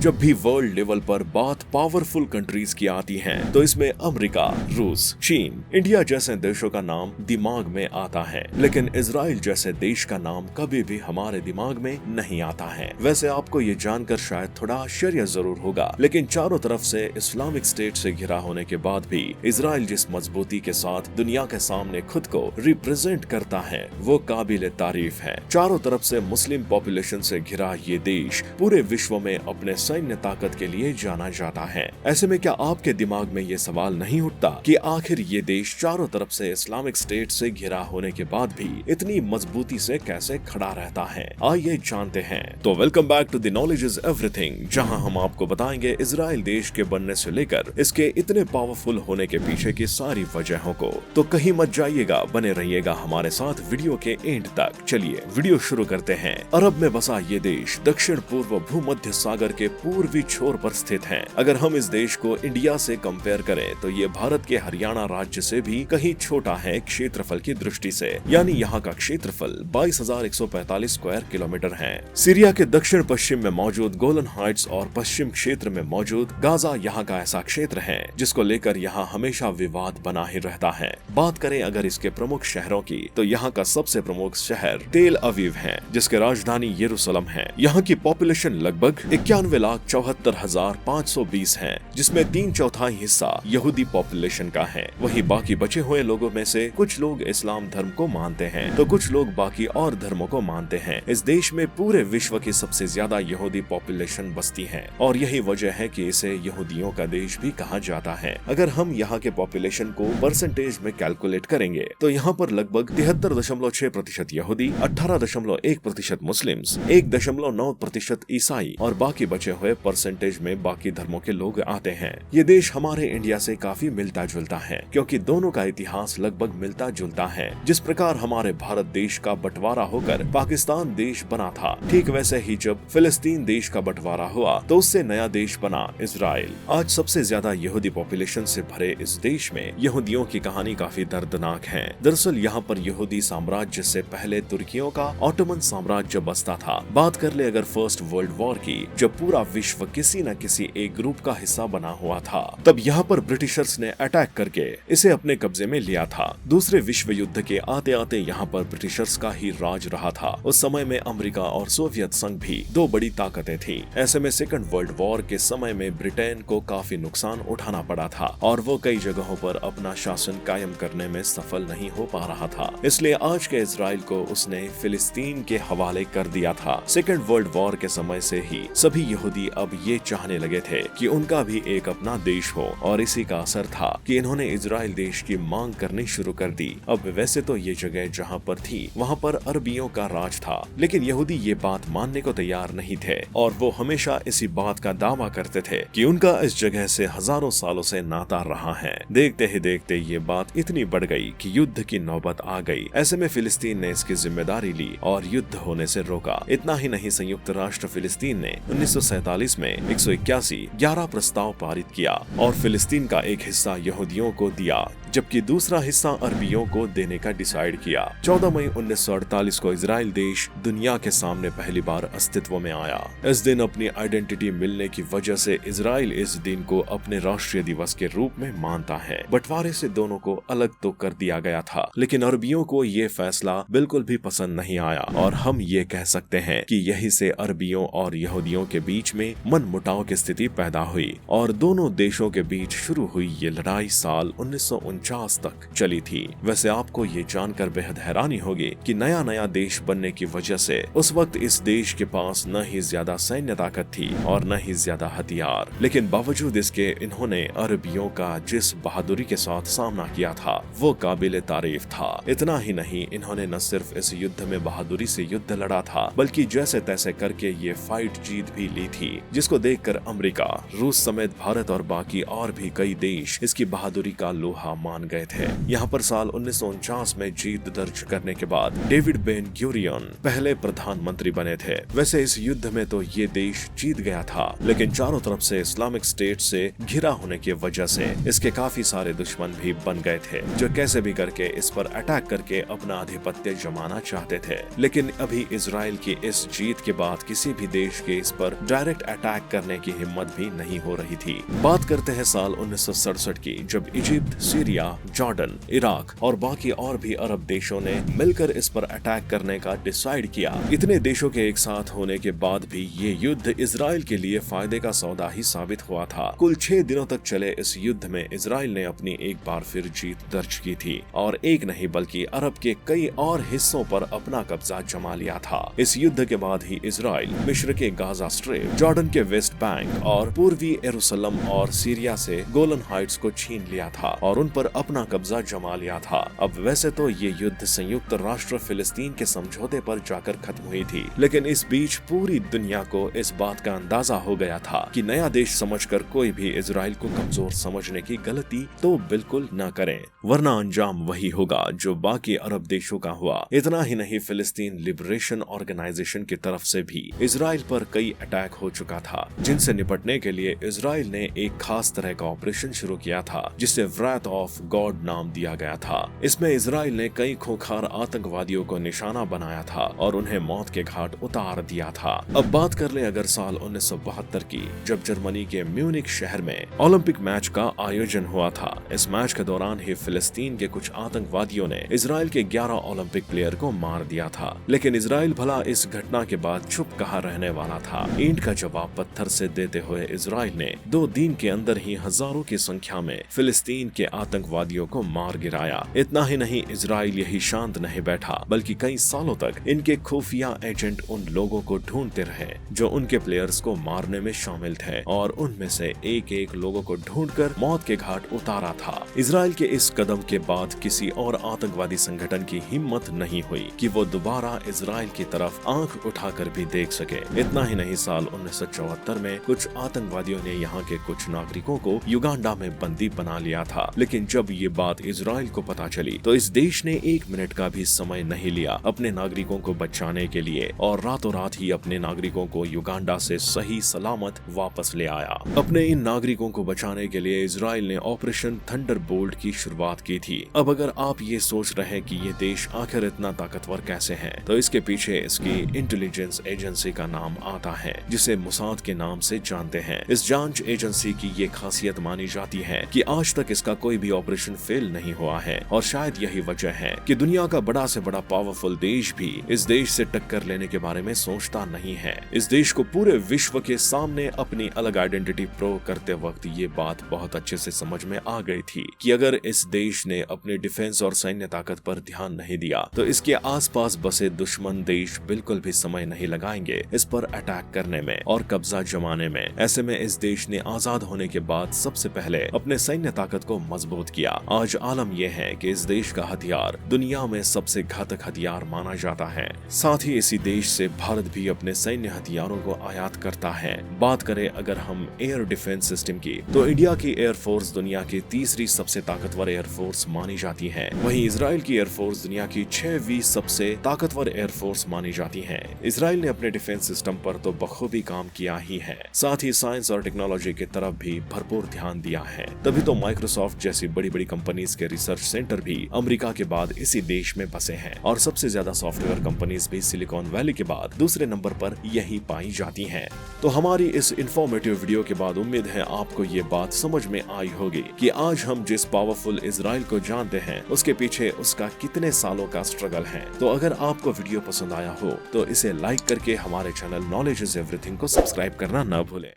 जब भी world level पर बात पावरफुल कंट्रीज की आती है तो इसमें अमेरिका, रूस, चीन, इंडिया जैसे देशों का नाम दिमाग में आता है, लेकिन इजराइल जैसे देश का नाम कभी भी हमारे दिमाग में नहीं आता है। वैसे आपको ये जानकर शायद थोड़ा आश्चर्य जरूर होगा, लेकिन चारों तरफ से इस्लामिक स्टेट से घिरा होने के बाद भी इजराइल जिस मजबूती के साथ दुनिया के सामने खुद को रिप्रेजेंट करता है वो काबिले तारीफ है। चारों तरफ से मुस्लिम पॉपुलेशन से घिरा ये देश पूरे विश्व में अपने सैन्य ताकत के लिए जाना जाता है। ऐसे में क्या आपके दिमाग में ये सवाल नहीं उठता कि आखिर ये देश चारों तरफ से इस्लामिक स्टेट से घिरा होने के बाद भी इतनी मजबूती से कैसे खड़ा रहता है? आइए जानते हैं। तो welcome back to the knowledge is everything, जहां हम आपको बताएंगे इजराइल देश के बनने से लेकर इसके इतने पावरफुल होने के पीछे की सारी वजहों को। तो कहीं मत जाइएगा, बने रहिएगा हमारे साथ वीडियो के एंड तक। चलिए वीडियो शुरू करते हैं। अरब में बसा ये देश दक्षिण पूर्व भूमध्य सागर के पूर्वी छोर पर स्थित है। अगर हम इस देश को इंडिया से कंपेयर करें तो ये भारत के हरियाणा राज्य से भी कहीं छोटा है क्षेत्रफल की दृष्टि से, यानी यहाँ का क्षेत्रफल 22,145 स्क्वायर किलोमीटर है। सीरिया के दक्षिण पश्चिम में मौजूद गोलन हाइट्स और पश्चिम क्षेत्र में मौजूद गाजा यहाँ का ऐसा क्षेत्र है जिसको लेकर यहाँ हमेशा विवाद बना ही रहता है। बात करें अगर इसके प्रमुख शहरों की तो यहाँ का सबसे प्रमुख शहर तेल अवीव है, जिसके राजधानी यरूशलेम है। यहाँ की पॉपुलेशन लगभग 91,74,520 है, जिसमें 3/4 हिस्सा यहूदी पॉपुलेशन का है। वही बाकी बचे हुए लोगों में से कुछ लोग इस्लाम धर्म को मानते हैं तो कुछ लोग बाकी और धर्मों को मानते हैं। इस देश में पूरे विश्व की सबसे ज्यादा यहूदी पॉपुलेशन बसती है और यही वजह है कि इसे यहूदियों का देश भी कहा जाता है। अगर हम यहाँ के पॉपुलेशन को परसेंटेज में कैलकुलेट करेंगे तो यहाँ पर लगभग 73.6% यहूदी, 18.1% मुस्लिम्स, 1.9% ईसाई और बाकी बचे हुए परसेंटेज में बाकी धर्मों के लोग आते हैं। ये देश हमारे इंडिया से काफी मिलता जुलता है क्योंकि दोनों का इतिहास लगभग मिलता जुलता है। जिस प्रकार हमारे भारत देश का बंटवारा होकर पाकिस्तान देश बना था, ठीक वैसे ही जब फिलिस्तीन देश का बंटवारा हुआ तो उससे नया देश बना इजराइल। आज सबसे ज्यादा यहूदी पॉपुलेशन से भरे इस देश में यहूदियों की कहानी काफी दर्दनाक है। दरअसल यहाँ पर यहूदी साम्राज्य से पहले तुर्कियों का ऑटोमन साम्राज्य बसता था। बात कर ले अगर फर्स्ट वर्ल्ड वॉर की, जब पूरा विश्व किसी न किसी एक ग्रुप का हिस्सा बना हुआ था, तब यहाँ पर ब्रिटिशर्स ने अटैक करके इसे अपने कब्जे में लिया था। दूसरे विश्व युद्ध के आते आते यहाँ पर ब्रिटिशर्स का ही राज रहा था। उस समय में अमेरिका और सोवियत संघ भी दो बड़ी ताकतें थी। ऐसे में सेकंड वर्ल्ड वॉर के समय में ब्रिटेन को काफी नुकसान उठाना पड़ा था और वो कई जगहों पर अपना शासन कायम करने में सफल नहीं हो पा रहा था। इसलिए आज के इजराइल को उसने फिलिस्तीन के हवाले कर दिया था। सेकंड वर्ल्ड वॉर के समय से ही सभी यहूदी अब ये चाहने लगे थे कि उनका भी एक अपना देश हो और इसी का असर था कि इन्होंने इजराइल देश की मांग करनी शुरू कर दी। अब वैसे तो ये जगह जहाँ पर थी वहाँ पर अरबियों का राज था, लेकिन यहूदी ये बात मानने को तैयार नहीं थे और वो हमेशा इसी बात का दावा करते थे कि उनका इस जगह से हजारों सालों से नाता रहा है। देखते ही देखते ये बात इतनी बढ़ गई कि युद्ध की नौबत आ गई। ऐसे में फिलिस्तीन ने इसकी जिम्मेदारी ली और युद्ध होने से रोका। इतना ही नहीं, संयुक्त राष्ट्र फिलिस्तीन ने 1947 में 181 11 प्रस्ताव पारित किया और फिलिस्तीन का एक हिस्सा यहूदियों को दिया जबकि दूसरा हिस्सा अरबियों को देने का डिसाइड किया। 14 मई 1948 को इजराइल देश दुनिया के सामने पहली बार अस्तित्व में आया। इस दिन अपनी आइडेंटिटी मिलने की वजह से इजराइल इस दिन को अपने राष्ट्रीय दिवस के रूप में मानता है। बंटवारे से दोनों को अलग तो कर दिया गया था, लेकिन अरबियों को ये फैसला बिल्कुल भी पसंद नहीं आया और हम ये कह सकते हैं कि यही से अरबियों और यहूदियों के बीच में मनमुटाव की स्थिति पैदा हुई और दोनों देशों के बीच शुरू हुई ये लड़ाई साल 1949 तक चली थी। वैसे आपको ये जानकर बेहद हैरानी होगी कि नया नया देश बनने की वजह से उस वक्त इस देश के पास न ही ज्यादा सैन्य ताकत थी और न ही ज्यादा हथियार, लेकिन बावजूद इसके इन्होंने अरबियों का जिस बहादुरी के साथ सामना किया था वो काबिले तारीफ था। इतना ही नहीं, इन्होंने न सिर्फ इस युद्ध में बहादुरी से युद्ध लड़ा था बल्कि जैसे तैसे करके ये फाइट जीत भी ली थी, जिसको देखकर अमेरिका, रूस समेत भारत और बाकी और भी कई देश इसकी बहादुरी का लोहा मान गए थे। यहाँ पर साल 1949 में जीत दर्ज करने के बाद डेविड बेन गुरियन पहले प्रधानमंत्री बने थे। वैसे इस युद्ध में तो ये देश जीत गया था, लेकिन चारों तरफ से इस्लामिक स्टेट से घिरा होने की वजह से इसके काफी सारे दुश्मन भी बन गए थे जो कैसे भी करके इस पर अटैक करके अपना आधिपत्य जमाना चाहते थे। लेकिन अभी इजराइल की इस जीत के बाद किसी भी देश के इस पर डायरेक्ट डायरेक्ट अटैक करने की हिम्मत भी नहीं हो रही थी। बात करते हैं साल 1967 की, जब इजिप्ट, सीरिया, जॉर्डन, इराक और बाकी और भी अरब देशों ने मिलकर इस पर अटैक करने का डिसाइड किया। इतने देशों के एक साथ होने के बाद भी ये युद्ध इजराइल के लिए फायदे का सौदा ही साबित हुआ था। कुल 6 दिनों तक चले इस युद्ध में इजराइल ने अपनी एक बार फिर जीत दर्ज की थी और एक नहीं बल्कि अरब के कई और हिस्सों पर अपना कब्जा जमा लिया था। इस युद्ध के बाद ही इजराइल मिस्र के गाजा स्ट्रिप, जॉर्डन के वेस्ट बैंक और पूर्वी यरूशलेम और सीरिया से गोलन हाइट्स को छीन लिया था और उन पर अपना कब्जा जमा लिया था। अब वैसे तो ये युद्ध संयुक्त राष्ट्र फिलिस्तीन के समझौते पर जाकर खत्म हुई थी, लेकिन इस बीच पूरी दुनिया को इस बात का अंदाजा हो गया था कि नया देश समझकर कोई भी इजराइल को कमजोर समझने की गलती तो बिल्कुल न करें, वरना अंजाम वही होगा जो बाकी अरब देशों का हुआ। इतना ही नहीं, फिलिस्तीन लिबरेशन ऑर्गेनाइजेशन की तरफ से भी इजराइल पर कई अटैक हो चुका था, जिनसे निपटने के लिए इजराइल ने एक खास तरह का ऑपरेशन शुरू किया था जिसे व्राथ ऑफ गॉड नाम दिया गया था। इसमें इजराइल ने कई खूंखार आतंकवादियों को निशाना बनाया था और उन्हें मौत के घाट उतार दिया था। अब बात कर ले अगर साल 1972 की, जब जर्मनी के म्यूनिक शहर में ओलंपिक मैच का आयोजन हुआ था। इस मैच के दौरान ही फिलिस्तीन के कुछ आतंकवादियों ने इजराइल के 11 ओलंपिक प्लेयर को मार दिया था, लेकिन इजराइल भला इस घटना के बाद चुप कहाँ रहने वाला था। ईंट का जवाब पत्थर से देते हुए इजराइल ने 2 दिन के अंदर ही हजारों की संख्या में फिलिस्तीन के आतंकवादियों को मार गिराया। इतना ही नहीं, इजराइल यही शांत नहीं बैठा, बल्कि कई सालों तक इनके खुफिया एजेंट उन लोगों को ढूंढते रहे जो उनके प्लेयर्स को मारने में शामिल थे और उनमें से एक एक लोगों को ढूंढकर मौत के घाट उतारा था। इजराइल के इस कदम के बाद किसी और आतंकवादी संगठन की हिम्मत नहीं हुई कि वो दोबारा इजराइल की तरफ आंख उठाकर भी देख सके। इतना ही नहीं, साल 1974 में कुछ आतंकवादियों ने यहाँ के कुछ नागरिकों को युगांडा में बंदी बना लिया था, लेकिन जब ये बात इजराइल को पता चली तो इस देश ने 1 मिनट का भी समय नहीं लिया अपने नागरिकों को बचाने के लिए और रातों रात ही अपने नागरिकों को युगांडा से सही सलामत वापस ले आया। अपने इन नागरिकों को बचाने के लिए इजराइल ने ऑपरेशन थंडरबोल्ट की शुरुआत की थी। अब अगर आप ये सोच रहे हैं कि ये देश आखिर इतना ताकतवर कैसे है, तो इसके पीछे इसकी इंटेलिजेंस एजेंसी का नाम आता है, जिसे मुसाद के नाम से जानते हैं। इस जांच एजेंसी की ये खासियत मानी जाती है कि आज तक इसका कोई भी ऑपरेशन फेल नहीं हुआ है और शायद यही वजह है कि दुनिया का बड़ा से बड़ा पावरफुल देश भी इस देश से टक्कर लेने के बारे में सोचता नहीं है। इस देश को पूरे विश्व के सामने अपनी अलग आइडेंटिटी प्रूव करते वक्त ये बात बहुत अच्छे से समझ में आ गई थी कि अगर इस देश ने अपने डिफेंस और सैन्य ताकत पर ध्यान नहीं दिया तो इसके आसपास बसे दुश्मन देश बिल्कुल भी समय नहीं लगाएंगे इस पर अटैक करने में और कब्जा जमाने में। ऐसे में इस देश ने आजाद होने के बाद सबसे पहले अपने सैन्य ताकत को मजबूत किया। आज आलम यह है कि इस देश का हथियार दुनिया में सबसे घातक हथियार माना जाता है। साथ ही इसी देश से भारत भी अपने सैन्य हथियारों को आयात करता है। बात करें अगर हम एयर डिफेंस सिस्टम की, तो इंडिया की एयरफोर्स दुनिया की तीसरी सबसे ताकतवर एयरफोर्स मानी जाती है। वहीं इजराइल की एयरफोर्स दुनिया की 6वीं सबसे ताकतवर एयरफोर्स मानी जाती है। इजराइल ने अपने डिफेंस सिस्टम पर तो बखूबी काम किया ही है, साथ ही साइंस और टेक्नोलॉजी की तरफ भी भरपूर ध्यान दिया है। तभी तो माइक्रोसॉफ्ट जैसी बड़ी बड़ी कंपनीज के रिसर्च सेंटर भी अमेरिका के बाद इसी देश में बसे हैं और सबसे ज्यादा सॉफ्टवेयर कंपनीज भी सिलिकॉन वैली के बाद दूसरे नंबर पर यही पाई जाती हैं। तो हमारी इस इंफॉर्मेटिव वीडियो के बाद उम्मीद है आपको ये बात समझ में आई होगी कि आज हम जिस पावरफुल इजराइल को जानते हैं उसके पीछे उसका कितने सालों का स्ट्रगल है। तो अगर आपको वीडियो पसंद आया हो तो इसे लाइक करके हमारे चैनल नॉलेज इज एवरीथिंग को सब्सक्राइब करना न भूलें।